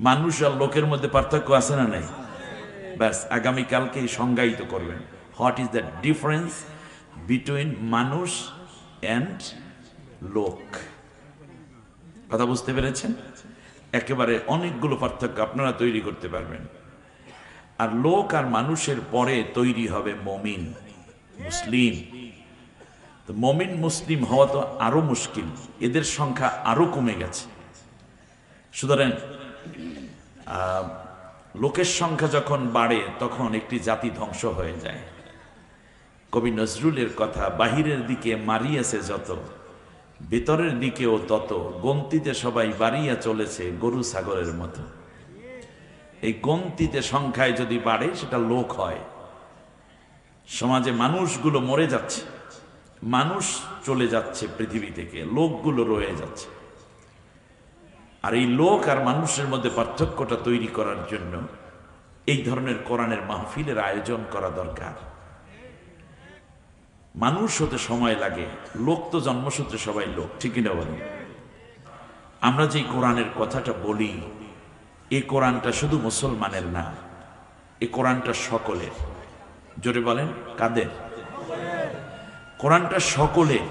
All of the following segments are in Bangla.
মানুষ আর লোকের মধ্যে পার্থক্য আছে না নাই? ব্যাস আগামীকালকে সংজ্ঞায়িত করবেন, what is the difference between মানুষ অ্যান্ড লোক। কথা বুঝতে পেরেছেন? একেবারে অনেকগুলো পার্থক্য আপনারা তৈরি করতে পারবেন। আর লোক আর মানুষের পরে তৈরি হবে মমিন মুসলিম। তো মমিন মুসলিম হওয়া তো আরো মুশকিল, এদের সংখ্যা আরো কমে গেছে। সুতরাং লোকের সংখ্যা যখন বাড়ে তখন একটি জাতি ধ্বংস হয়ে যায়। কবি নজরুলের কথা, বাহিরের দিকে মারিয়াছে যত, ভেতরের দিকেও তত, গন্তিতে সবাই বাড়িয়া চলেছে গরু ছাগলের মতো। এই গন্তিতে সংখ্যায় যদি বাড়ে সেটা লোক হয়। সমাজে মানুষগুলো মরে যাচ্ছে, মানুষ চলে যাচ্ছে পৃথিবী থেকে, লোকগুলো রয়ে যাচ্ছে। আর এই লোক আর মানুষের মধ্যে পার্থক্যটা তৈরি করার জন্য এই ধরনের কোরআনের মাহফিলের আয়োজন করা দরকার। মানুষ হতে সময় লাগে, লোক তো জন্মসূত্রে সবাই লোক, ঠিক কিনা বলেন? আমরা যে কোরআনের কথাটা বলি, এই কোরআনটা শুধু মুসলমানের না, এই কোরআনটা সকলের। জোরে বলেন, কাদের? কোরআনটা সকলের।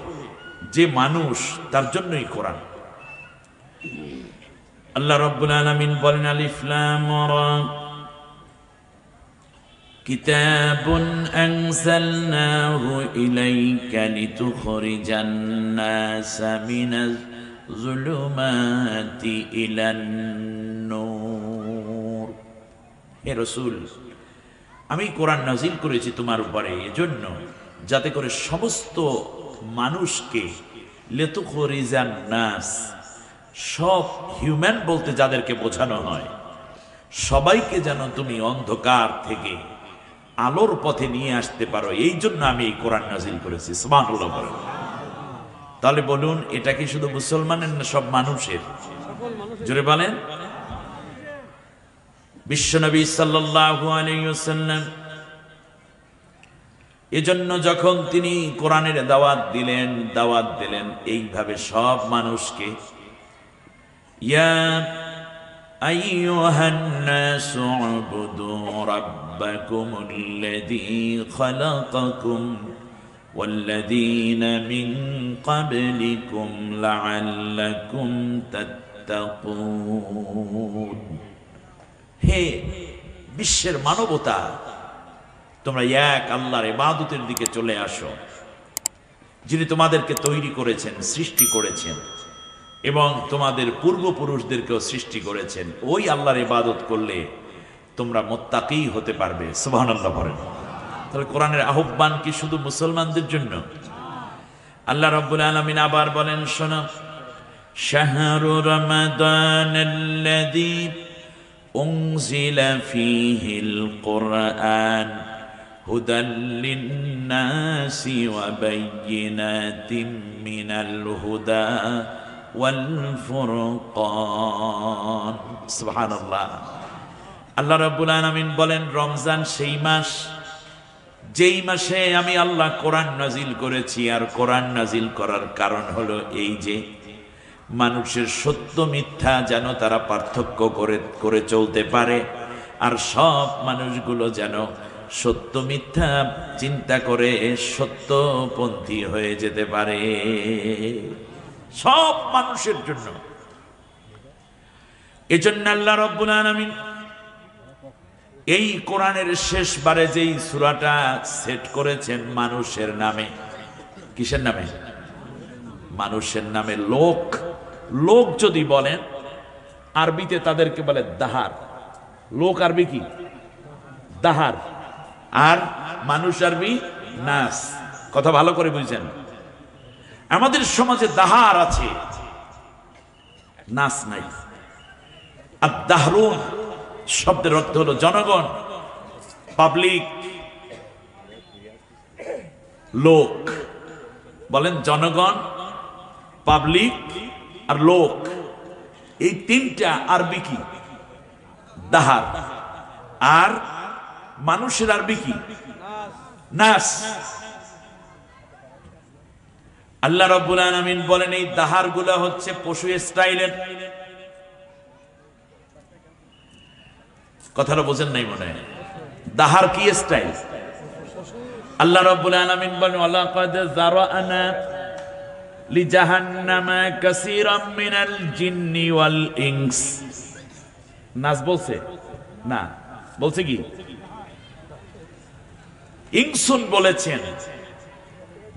যে মানুষ তার জন্যই কোরআন। আল্লাহ রাব্বুল আলামিন বলেন, আলিফ লাম রা কিতাবুন আনজালনাহু ইলাইকা লিতুখরিজান নাসা মিনাজ যুলুমাতি ইলান নূর। হে রাসূল, আমি কোরআন নাজিল করেছি তোমার উপরে এজন্য যাতে করে সমস্ত মানুষকে, লিতুখরিজান নাস, সব হিউম্যান বলতে যাদেরকে বোঝানো হয়, সবাইকে যেন তুমি অন্ধকার থেকে আলোর পথে নিয়ে আসতে পারো, এই জন্য আমি এই কোরআন নাজিল করেছি। সুবহানাল্লাহ বলেন। তাহলে বলুন, এটা কি শুধু মুসলমানের না সব মানুষের? জোরে বলেন। বিশ্বনবী সাল্লাল্লাহু আলাইহি ওয়াসাল্লাম এজন্য যখন তিনি কোরআনের দাওয়াত দিলেন এইভাবে সব মানুষকে, ইয়া আইয়ুহান নাসু উবুদু রাব্বাকুমুল্লাযী খালাকাকুম ওয়াল্লাযীনা মিন ক্বাবলিকুম লাআল্লাকুম তাত্তাকুন। হে বিশ্বের মানবতা, তোমরা এক আল্লাহর ইবাদতের দিকে চলে আসো, যিনি তোমাদেরকে তৈরি করেছেন, সৃষ্টি করেছেন এবং তোমাদের পূর্বপুরুষদেরকেও সৃষ্টি করেছেন। ওই আল্লাহর ইবাদত করলে তোমরা মুত্তাকী হতে পারবে। সুবহানাল্লাহ বলেন। তাহলে কোরআনের আহ্বান কি শুধু মুসলমানদের জন্য? আল্লাহ রাব্বুল আলামিন আবার বলেন, শোনো, শাহরু রমাদানাল্লাযী উনজিলা ফীহিল কুরআন হুদাল লিন্নাসি ওয়া বাইয়িনাতিম মিনাল হুদা ওয়াল ফুরকান। সুবহানাল্লাহ। আল্লাহ রাব্বুল আলামিন বলেন, রমজান সেই মাস যেই মাসে আমি আল্লাহ কোরআন নাজিল করেছি। আর কোরআন নাজিল করার কারণ হলো এই যে মানুষের সত্য মিথ্যা যেন তারা পার্থক্য করে চলতে পারে, আর সব মানুষগুলো যেন সত্য মিথ্যা চিন্তা করে সত্যপন্থী হয়ে যেতে পারে, সব মানুষের জন্য। এজন্য আল্লাহ রাব্বুল আলামিন এই কোরআনের শেষবারে যেই সূরাটা সেট করেছেন মানুষের নামে। কিসের নামে? মানুষের নামে। লোক, লোক যদি বলেন আরবিতে তাদেরকে বলে দাহার। লোক আরবি কি? দাহার। আর মানুষ আরবি নাস। কথা ভালো করে বুঝছেন? আমাদের সমাজে দাহার আছে, নাস নাই। আর দাহরুন শব্দের অর্থ হলো জনগণ, পাবলিক, লোক। বলেন জনগণ, পাবলিক আর লোক, এই তিনটা আরবি কি? দাহার। আর মানুষের আরবি কি? নাস। আল্লাহ রাব্বুল আলামিন বলেন, এই দাহার গুলা হচ্ছে পশু স্টাইলের। কথাটা বোঝেন নাই মনে হয়। দাহার কি স্টাইল? আল্লাহ রাব্বুল আলামিন বলেন ওয়ালাকাদ যারানা লিজাহান্নামা কাসীরাম মিনাল জিন্নি ওয়াল ইনস। নাস বলছে না, বলছে কি ইনসুন বলেছেন,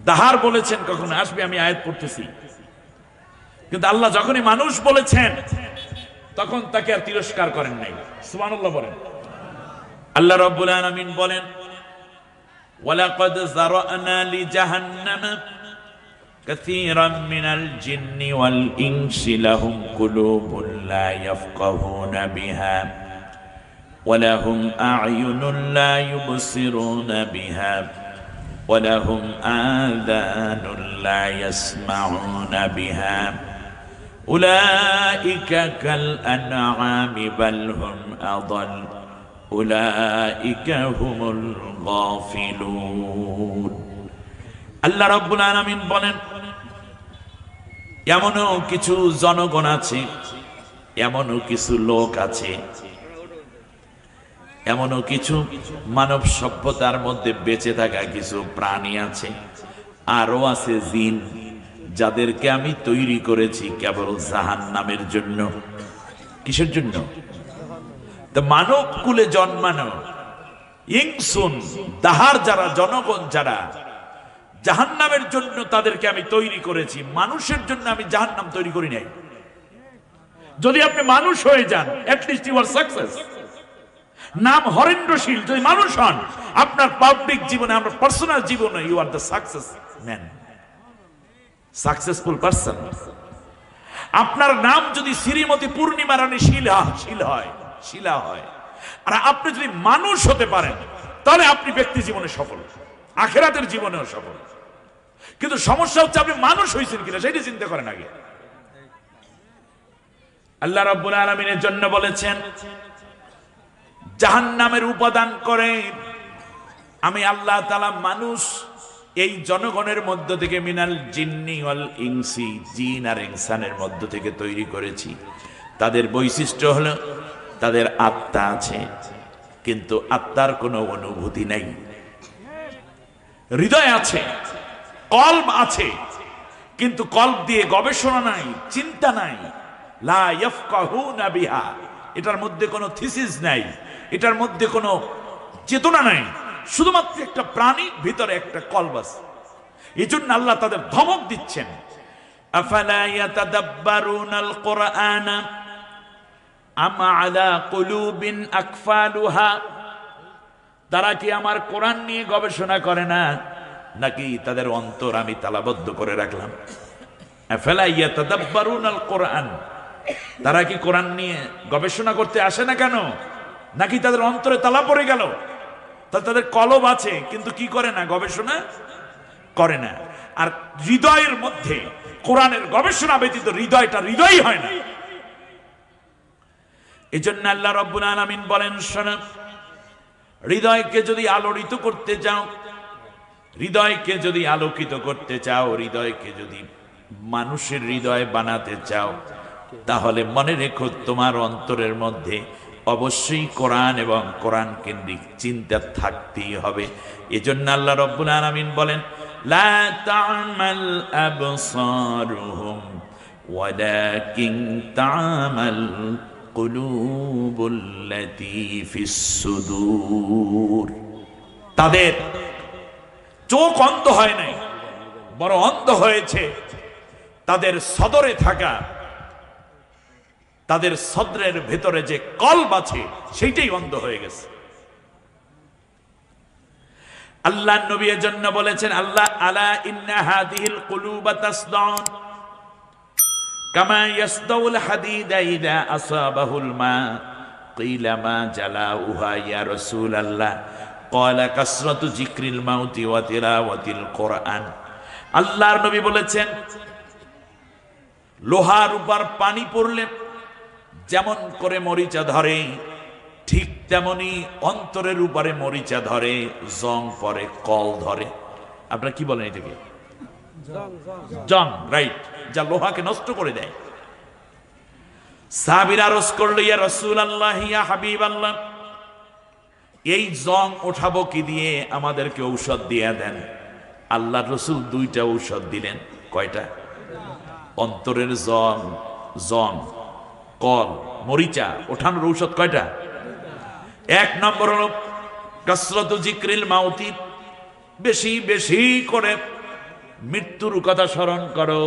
দাহার বলেছেন কখনো আসবে, আমি আয়াত পড়তেছি। কিন্তু আল্লাহ যখনই মানুষ বলেছেন তখন তাকে আর তিরস্কার করেন নাই। সুবহানাল্লাহ বলেন। আল্লাহ রাব্বুল আলামিন বলেন ওয়ালাকাদ যারানা লিজাহান্নামা কাসীরাম মিনাল জিন্নি ওয়াল ইনসি লাহুম কুলুবুন লা ইয়াফকাহুনা বিহা ওয়া লাহুম আ'য়ুনুন লা ইউবসিরুনা বিহা ওয়া লাহুম আযানুন লা ইয়াসমাউনা বিহা উলাইকা কাল আনআমি বাল হুম আযাল উলাইকা হুমুল গাফিলুন। আল্লাহ রাব্বুল আলামিন বলেন এমনও কিছু জনগণ আছে, এমনও কিছু লোক আছে, এমনও কিছু মানব সভ্যতার মধ্যে বেঁচে থাকা কিছু প্রাণী আছে, আরো আছে জিন, যাদেরকে আমি তৈরি করেছি কেবল জাহান্নামের জন্য। কিসের জন্য? তো মানব কুলে জন্মানো ইনসুন দাহার যারা জনগণ, যারা জাহান্নামের জন্য তাদেরকে আমি তৈরি করেছি, মানুষের জন্য আমি জাহান্নাম তৈরি করি নাই। যদি আপনি মানুষ হয়ে যান এটলিস্ট ইউ আর সাকসেস। নাম হরেন্দ্রশীল যদি মানুষ হন, আপনার পাবলিক জীবনে, আপনার পার্সোনাল জীবনে you are the success man, successful person. আপনার নাম যদি শ্রীমতী পূর্ণিমা রানী শিলা হয়, আর আপনি যদি মানুষ হতে পারেন, তাহলে আপনি ব্যক্তি জীবনে সফল, আখিরাতের জীবনেও সফল। কিন্তু সমস্যা হচ্ছে আপনি মানুষ হয়েছেন কিনা সেটা চিন্তা করেন আগে। আল্লাহ রাব্বুল আলামিনের জন্য বলেছেন জাহান্নামের উপাদান করে আমি আল্লাহ তাআলা মানুষ এই জনগণের মধ্য থেকে মিনাল জিন্নি ওয়াল ইনসি, জিন আর ইনসানের মধ্য থেকে তৈরি করেছি। তাদের বৈশিষ্ট্য হলো তাদের আত্মা আছে, কিন্তু আত্মার কোনো অনুভূতি নাই। হৃদয় আছে, কলব আছে, কিন্তু কলব দিয়ে গবেষণা নাই, চিন্তা নাই। লা ইয়াফকাহুনা বিহা, এটার মধ্যে কোনো থিসিস নাই, এটার মধ্যে কোনো চেতনা নাই। শুধুমাত্র একটা প্রাণী, ভিতরে একটা কলব আছে। এই জন্য আল্লাহ তাদের ধমক দিচ্ছেন আফালা ইয়াতাদাব্বারুনাল কুরআনা আম আলা কুলুবিন আকফালুহা। তারা কি আমার কোরআন নিয়ে গবেষণা করে না, নাকি তাদের অন্তর আমি তালাবদ্ধ করে রাখলাম? আফালা ইয়াতাদাব্বারুনাল কুরআন, তারা কি কোরআন নিয়ে গবেষণা করতে আসে না কেন? নাকি তাদের অন্তরে তালা পড়ে গেল? তাদের কলব আছে কিন্তু কি করে না, গবেষণা করে না। আর হৃদয়ের মধ্যে কোরআনের গবেষণা ব্যতীত হৃদয়ই হয় না। এই জন্য আল্লাহ রাব্বুল আলামিন বলেন শোনো, হৃদয়কে যদি আলোড়িত করতে চাও, হৃদয়কে যদি আলোকিত করতে চাও, হৃদয়কে যদি মানুষের হৃদয় বানাতে চাও, তাহলে মনে রেখো তোমার অন্তরের মধ্যে অবশ্যই কোরআন এবং কোরআন কেন্দ্রিক চিন্তা থাকতেই হবে। এজন্য আল্লাহ রাব্বুল আলামিন বলেন লা তা'মাল আবসারুহুম ওয়ালাকিন তা'মাল কুলুবুল্লাতী ফিস সুদূর। তাদের চোখ অন্ধ হয় নাই, বড় অন্ধ হয়েছে তাদের সদরে থাকা, তাদের সদরের ভেতরে যে কলব আছে সেইটাই অন্ধ হয়ে গেছে। আল্লাহ নবী এর জন্য বলেছেন আল্লাহ আলা ইন্না হাদিহিল কুলুবা তাসদাউন কামা ইয়াসদাউল হাদিদা ইযা আসাবাহুল মা কিলা মা জালাউহা ইয়া রাসূলুল্লাহ ক্বালা কাসরাতু যিকরিল মাউতি ওয়া তিলাওয়াতিল কুরআন। আল্লাহর নবী বলেছেন লোহার উপর পানি পড়লে যেমন করে মরিচা ধরে, ঠিক তেমনি অন্তরের উপরে মরিচা ধরে, জং পরে, কল ধরে। আপনারা কি বলেন এটাকে? জং, রাইট, যা লোহাকে নষ্ট করে দেয়। সাহাবীরা আরজ করল ইয়া রাসূলুল্লাহ ইয়া হাবিবাল্লাহ এই জং ওঠাবো কি দিয়ে? আমাদেরকে ঔষধ দিয়ে দেন। আল্লাহ রসুল দুইটা ঔষধ দিলেন। কয়টা? অন্তরের জং, জং কল মরিচা ওঠানোর ঔষধ কয়টা? এক নম্বর হলো কাসরাত জিক্রিল মাউতি, বেশি বেশি করে মৃত্যুর কথা স্মরণ করো,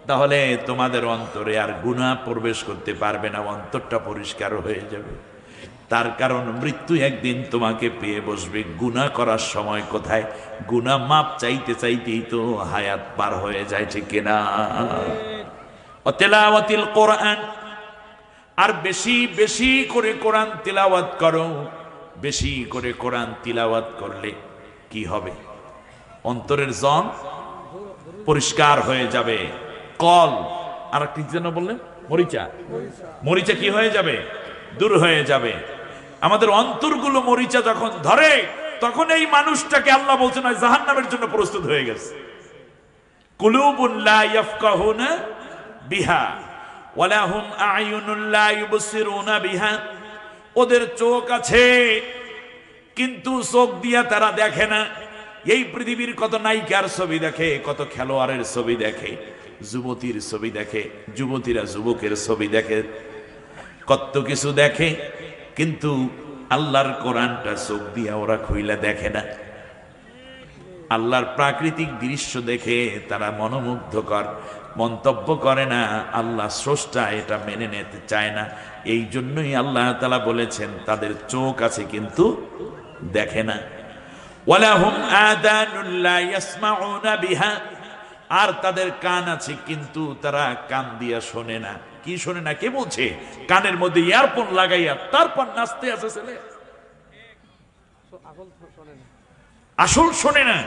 তাহলে তোমাদের অন্তরে আর গুনাহ প্রবেশ করতে পারবে না, অন্তরটা পরিষ্কার হয়ে যাবে। তার কারণ মৃত্যু একদিন তোমাকে পেয়ে বসবে। গুনাহ করার সময় কোথায়? গুনাহ মাপ চাইতে চাইতেই তো হায়াত পার হয়ে যায়, ঠিক কিনা? তেলাওয়াতিল কোরআন, আর বেশি বেশি করে কোরআন তিলাওয়াত করো। বেশি করে কোরআন তিলাওয়াত করলে কি হবে? অন্তরের জং পরিষ্কার হয়ে যাবে। কল আর কি যেন বললেন? মরিচা, মরিচা কি হয়ে যাবে? দূর হয়ে যাবে। আমাদের অন্তরগুলো মরিচা যখন ধরে, তখন এই মানুষটাকে আল্লাহ বলছেন জাহান্নামের জন্য প্রস্তুত হয়ে গেছে। কুলুবুন লা ইয়াফকাহুনা বিহা ওয়ালা হুম আ'য়ুনুন লা ইউবসিরুনা বিহা, ওদের চোখ আছে কিন্তু চোখ দিয়া তারা দেখে না। এই পৃথিবীর কত নায়িকার ছবি দেখে, কত খেলোয়াড়ের ছবি দেখে, যুবতীর ছবি দেখে, যুবতীরা যুবকের ছবি দেখে, কত কিছু দেখে, কিন্তু আল্লাহর কোরআনটা চোখ দিয়া ওরা খুইলা দেখে না। আল্লাহর প্রাকৃতিক দৃশ্য দেখে তারা মনোমুগ্ধকর মন্তব্য করে না। আল্লাহ স্রষ্টা এটা মেনে নিতে চায় না। এই জন্যই আল্লাহ তাআলা বলেছেন তাদের চোখ আছে কিন্তু দেখে না। ওয়ালাহুম আযানুন লা ইয়াসমাউনা বিহা, আর তাদের কান আছে কিন্তু তারা কান দিয়া শোনে না। কি শোনে না? কে বলছে? কানের মধ্যে ইয়ারফোন লাগাইয়া তারপর নাচতে আছে ছেলে, আসল শোনে না।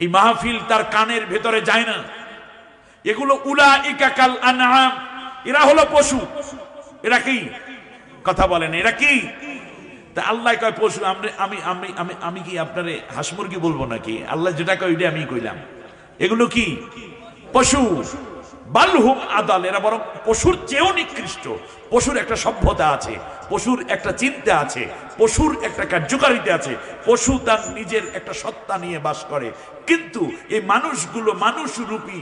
এই মাহফিল তার কানের ভেতরে যায় না। এগুলো উলাইকা কাল আনআম, এরা হলো পশু। এরা কি? কথা বলেন, এরা কি? তা আল্লাহ কয় পশু। আমি আমি আমি আমি কি আপনারে হাঁস মুরগি বলবো নাকি? আল্লাহ যেটা কয় ওইটা আমি কইলাম। এগুলো কি? পশু। বালহুম আদাল, এরা বরং পশুর চেয়েও নিকৃষ্ট। পশুর একটা সভ্যতা আছে, পশুর একটা চিন্তা আছে, পশুর একটা কার্যকারিতা আছে, পশু তার নিজের একটা সত্তা নিয়ে বাস করে। কিন্তু এই মানুষগুলো, মানুষরূপী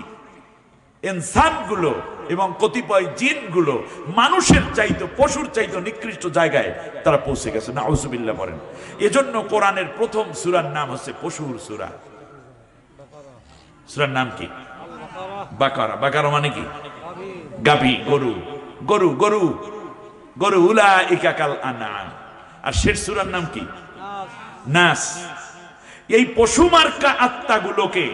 ইনসানগুলো এবং কতিপয় জিনগুলো মানুষের চাইতে, পশুর চাইতে নিকৃষ্ট জায়গায় তারা পৌঁছে গেছে। নাউযুবিল্লাহ বলেন। এজন্য কোরআনের প্রথম সূরার নাম হচ্ছে পশুর সূরা। সূরার নাম কি? বাকারা। বাকারা মানে কি? গাভী, গরু, গরু, গরু, গরু। উলাইকা কাল আনআম। আর শেষ সূরার নাম কি? নাস। এই পশু মার্কা আত্মাগুলোকে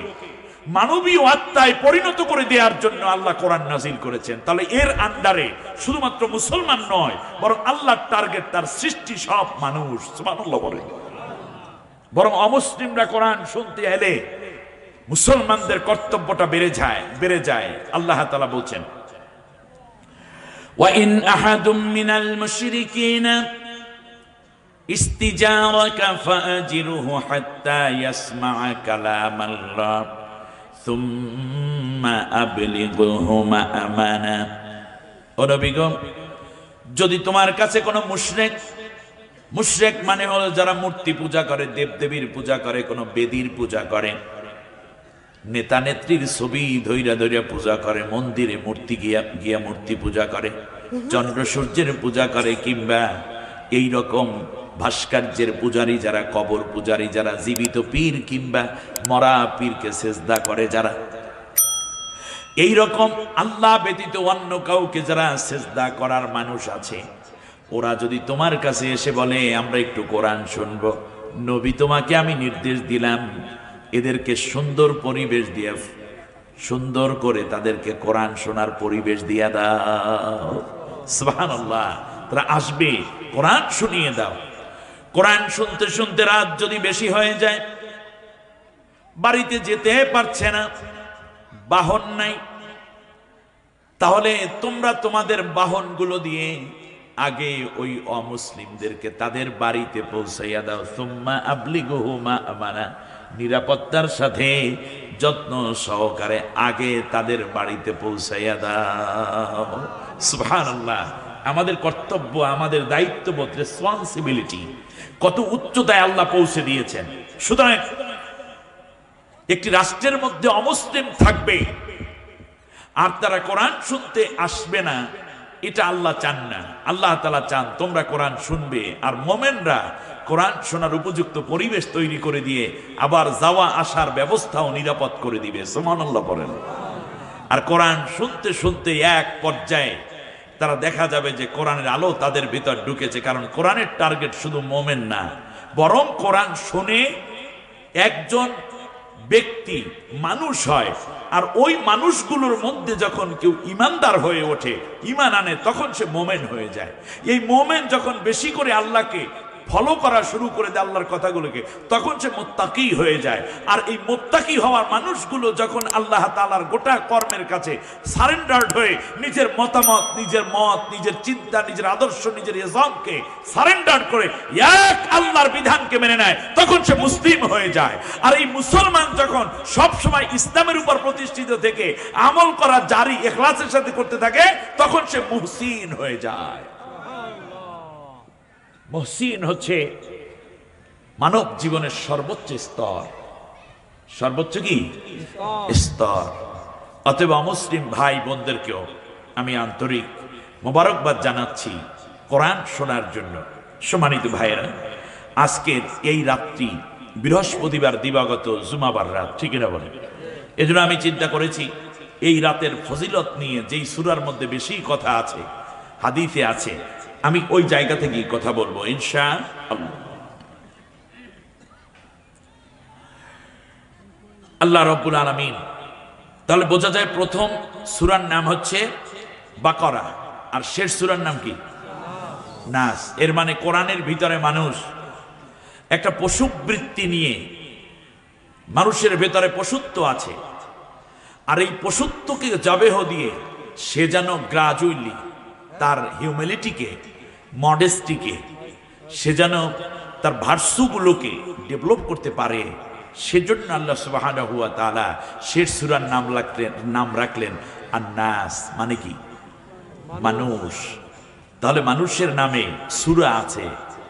মানবীয় আত্মায় পরিণত করে দেওয়ার জন্য আল্লাহ কোরআন নাজিল করেছেন। তাহলে এর আন্ডারে শুধুমাত্র মুসলমান নয়, বরং আল্লাহর টার্গেট তার সৃষ্টি সব মানুষ। সুবহানাল্লাহ বলে। বরং অমুসলিমরা কোরআন শুনতে এলে মুসলমানদের কর্তব্যটা বেড়ে যায়। আল্লাহ তাআলা বলছেন, ওয়া ইন আহাদুম মিনাল মুশরিকিনা ইস্তিজারাকা ফাজিরহু হাত্তা ইয়াসমা'a কালামাল্লাহ সুম্মা আবলিগহু মা'মানা। ও নবী গো, যদি তোমার কাছে কোনো মুশরিক মানে হলো যারা মূর্তি পূজা করে, দেবদেবীর পূজা করে, কোনো বেদির পূজা করে, নেতা নেত্রীর ছবি ধৈরা ধৈরা পূজা করে, মন্দিরে মূর্তি গিয়া মূর্তি পূজা করে, চন্দ্র সূর্যের পূজা করে, কিংবা এই রকম ভাস্কর্যের পূজারী যারা, কবর পূজারী যারা, জীবিত পীর কিংবা মরা পীরকে সেজদা করে যারা, এই রকম আল্লাহ ব্যতীত অন্য কাউকে যারা সেজদা করার মানুষ আছে, ওরা যদি তোমার কাছে এসে বলে আমরা একটু কোরআন শুনবো, নবী তোমাকে আমি নির্দেশ দিলাম এদেরকে সুন্দর পরিবেশ দিয়ে, সুন্দর করে তাদেরকে কোরআন শোনার পরিবেশ দিয়া দাও। সুবহানাল্লাহ। তারা আসবে, কোরআন শুনিয়ে দাও। কোরআন শুনতে শুনতে রাত যদি বেশি হয়ে যায়, বাড়িতে যেতে পারছে না, বাহন নাই, তাহলে তোমরা তোমাদের বাহনগুলো দিয়ে আগে ওই অমুসলিমদেরকে তাদের বাড়িতে পৌঁছাইয়া দাও। সুম্মা আবলিগুহু মা'মানা, নিরাপত্তার সাথে যত্ন সহকারে আগে তাদের বাড়িতে পৌঁছাইয়া দাও। সুবহানাল্লাহ। আমাদের কর্তব্য, আমাদের দায়িত্ববোধ, রেসপন্সিবিলিটি কত উচ্চতায় আল্লাহ পৌঁছে দিয়েছেন। সুতরাং একটি রাষ্ট্রের মধ্যে অমুসলিম থাকবে আর তারা কোরআন শুনতে আসবে না, এটা আল্লাহ চান না। আল্লাহ তাআলা চান তোমরা কোরআন শুনবে, আর মোমেনরা কোরআন শোনার উপযুক্ত পরিবেশ তৈরি করে দিয়ে আবার যাওয়া আসার ব্যবস্থাও নিরাপদ করে দিবে। সুবহানাল্লাহ বলেন। আর কোরআন শুনতে শুনতে এক পর্যায়ে তারা দেখা যাবে যে কোরআনের আলো তাদের ভিতর ঢুকেছে, কারণ কোরআনের টার্গেট শুধু মোমেন না, বরং কোরআন শুনে একজন ব্যক্তি মানুষ হয়, আর ওই মানুষগুলোর মধ্যে যখন কেউ ইমানদার হয়ে ওঠে, ইমান আনে, তখন সে মোমেন হয়ে যায়। এই মোমেন যখন বেশি করে আল্লাহকে ফলো করা শুরু করে দেয়, আল্লাহর কথাগুলোকে, তখন সে মুত্তাকি হয়ে যায়। আর এই মুত্তাকি হওয়ার মানুষগুলো যখন আল্লাহ তাআলার গোটা কর্মের কাছে সারেন্ডার্ড হয়ে নিজের মতামত, নিজের মত, নিজের চিন্তা, নিজের আদর্শ, নিজের ইসলামকে সারেন্ডার করে এক আল্লাহর বিধানকে মেনে নেয়, তখন সে মুসলিম হয়ে যায়। আর এই মুসলমান যখন সব সময় ইসলামের উপর প্রতিষ্ঠিত থেকে আমল করা জারি ইখলাসের সাথে করতে থাকে, তখন সে মুহসিন হয়ে যায়। মুহসিন হচ্ছে মানব জীবনের সর্বোচ্চ স্তর। সর্বোচ্চ কি স্তর? অতএব মুসলিম ভাই বোনদেরকেও আমি আন্তরিক মোবারকবাদ জানাচ্ছি কোরআন শোনার জন্য। সম্মানিত ভাইয়েরা, আজকের এই রাত্রি বৃহস্পতিবার দিবাগত জুমাবার রাত, ঠিক না বলেন? এজন্য আমি চিন্তা করেছি এই রাতের ফজিলত নিয়ে, যেই সূরার মধ্যে বেশি কথা আছে, হাদিসে আছে, আমি ওই জায়গা থেকে কথা বলবো ইনশাআল্লাহ। আল্লাহ রাব্বুল আলামিন, তাহলে বোঝা যায় প্রথম সূরার নাম হচ্ছে বাকারা, আর শেষ সূরার নাম কি? নাস। এর মানে কোরআনের ভিতরে মানুষ একটা পশুবৃত্তি নিয়ে, মানুষের ভেতরে পশুত্ব আছে, আর এই পশুত্বকে জবেহ দিয়ে সে যেন গ্রাজুয়ালি তার হিউম্যানিটিকে, মডেস্টিকে, সে যেন তার ভার্সুগুলোকে ডেভেলপ করতে পারে, সেজন্য আল্লাহ সুবহানাহু ওয়া তাআলা শেষ সূরার নাম রাখলেন আন-নাস, মানে কি? মানুষ। তাহলে মানুষের নামে সূরা আছে,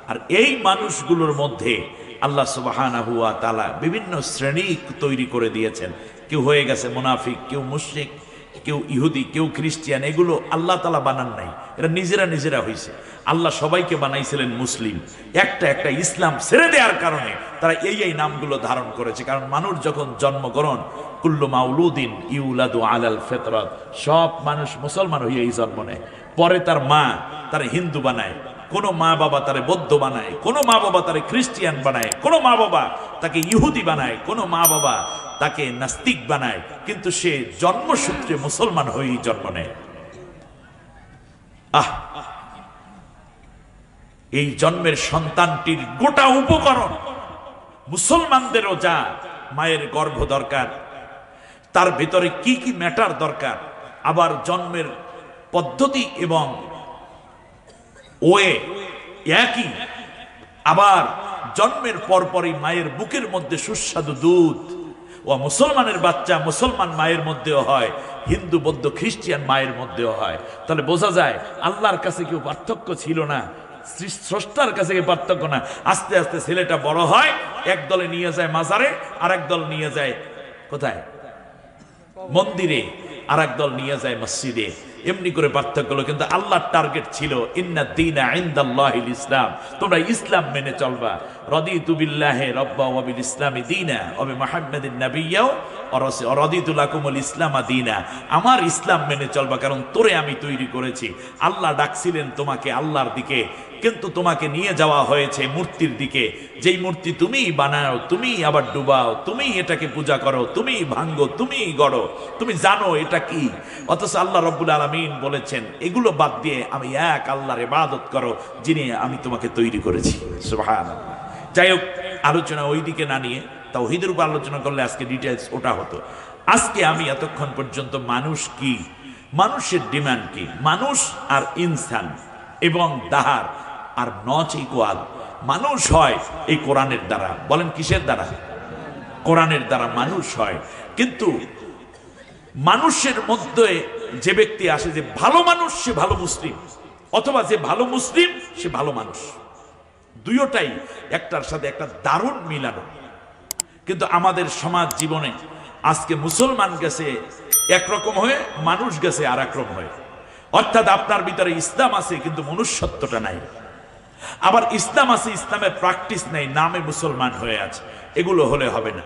আর এই মানুষগুলোর মধ্যে আল্লাহ সুবহানাহু ওয়া তাআলা বিভিন্ন শ্রেণী তৈরি করে দিয়েছেন। কেউ হয়ে গেছে মুনাফিক, কেউ মুশরিক, কেউ ইহুদি, কেউ খ্রিস্টিয়ান। এগুলো আল্লাহ তাআলা বানান নাই, এরা নিজেরা হয়েছে। আল্লাহ সবাইকে বানাইছিলেন মুসলিম। একটা ইসলাম ছেড়ে দেওয়ার কারণে তারা এই নামগুলো ধারণ করেছে। কারণ মানুষ যখন জন্মগ্রহণ, কুল্লু মাউলুদিন ইউলাদু আলাল ফিতরাত, সব মানুষ মুসলমান হয়েই জন্ম নেয়। পরে তার মা তার হিন্দু বানায়, কোনো মা বাবা তারে বৌদ্ধ বানায়, কোনো মা বাবা তারে খ্রিস্টিয়ান বানায়, কোনো মা বাবা তাকে ইহুদি বানায়, কোনো মা বাবা তাকে নাস্তিক বানায়, কিন্তু সে জন্মসূত্রে মুসলমান হয়েই জন্ম নেয়। এই জন্মের সন্তানটির গোটা উপকরণ মুসলমানদেরও যা মায়ের গর্ভ দরকার, তার ভিতরে কি কি ম্যাটার দরকার, আবার জন্মের পদ্ধতি এবং ওয়ে একই। আবার জন্মের পরপরই মায়ের বুকের মধ্যে সুস্বাদু দুধ, ও মুসলমানের বাচ্চা মুসলমান মায়ের মধ্যেও হয়, হিন্দু বৌদ্ধ খ্রিস্টিয়ান মায়ের মধ্যেও হয়। তাহলে বোঝা যায় আল্লাহর কাছে কেউ পার্থক্য ছিল না, স্রষ্টার কাছে কেউ পার্থক্য না। আস্তে আস্তে ছেলেটা বড় হয়, এক দলে নিয়ে যায় মাজারে, আর এক দল নিয়ে যায় কোথায়? মন্দিরে, আর এক দল নিয়ে যায় মসজিদে। এমনি করে পার্থক্য হলো, কিন্তু আল্লাহর টার্গেট ছিল ইন্নাদ দীনা ইনদাল্লাহিল ইসলাম, তোমরা ইসলাম মেনে চলবা। রাদিতু বিল্লাহি রাব্বা ওয়া বিল ইসলামি দীনা ওয়া বিমুহাম্মাদিন নাবিয়্যা ওয়া রাদিতু লাকুমুল ইসলামা দীনা, আমার ইসলাম মেনে চলবা, কারণ তোরে আমি তৈরি করেছি। আল্লাহ ডাকছিলেন তোমাকে আল্লাহর দিকে, কিন্তু তোমাকে নিয়ে যাওয়া হয়েছে মূর্তির দিকে। যেই মূর্তি তুমি বানাও, তুমি আবার ডুবাও, তুমি এটাকে পূজা করো, তুমি ভাঙ্গো, তুমি গড়ো, তুমি জানো এটা কি। অথচ আল্লাহ রাব্বুল আলামিন বলেছেন এগুলো বাদ দিয়ে আমি এক আল্লাহর ইবাদত করো, যিনি আমি তোমাকে তৈরি করেছি। সুবহানাল্লাহ। যাই হোক, আলোচনা ওই দিকে না নিয়ে তাওহীদের উপর আলোচনা করলে আজকে ডিটেইলস ওটা হতো। আজকে আমি এতক্ষণ পর্যন্ত মানুষ কি, মানুষের ডিমান্ড কি, মানুষ আর ইনসান এবং দাহার আর নচ ইকুয়াল। মানুষ হয় এই কোরআনের দ্বারা। বলেন কিসের দ্বারা? কোরআনের দ্বারা মানুষ হয়। কিন্তু মানুষের মধ্যে যে ব্যক্তি আসে যে ভালো মানুষ, সে ভালো মুসলিম, অথবা যে ভালো মুসলিম সে ভালো মানুষ, দুইটাই একটার সাথে একটা দারুণ মিলানো। কিন্তু আমাদের সমাজ জীবনে আজকে মুসলমান গেছে একরকম হয়ে, মানুষ গেছে আর একরকম হয়ে। অর্থাৎ আপনার ভিতরে ইসলাম আছে কিন্তু মনুষ্যত্বটা নাই, আবার ইসলাম আছে ইসলামের প্র্যাকটিস নেই, নামে মুসলমান হয়ে আছে। এগুলো হলে হবে না।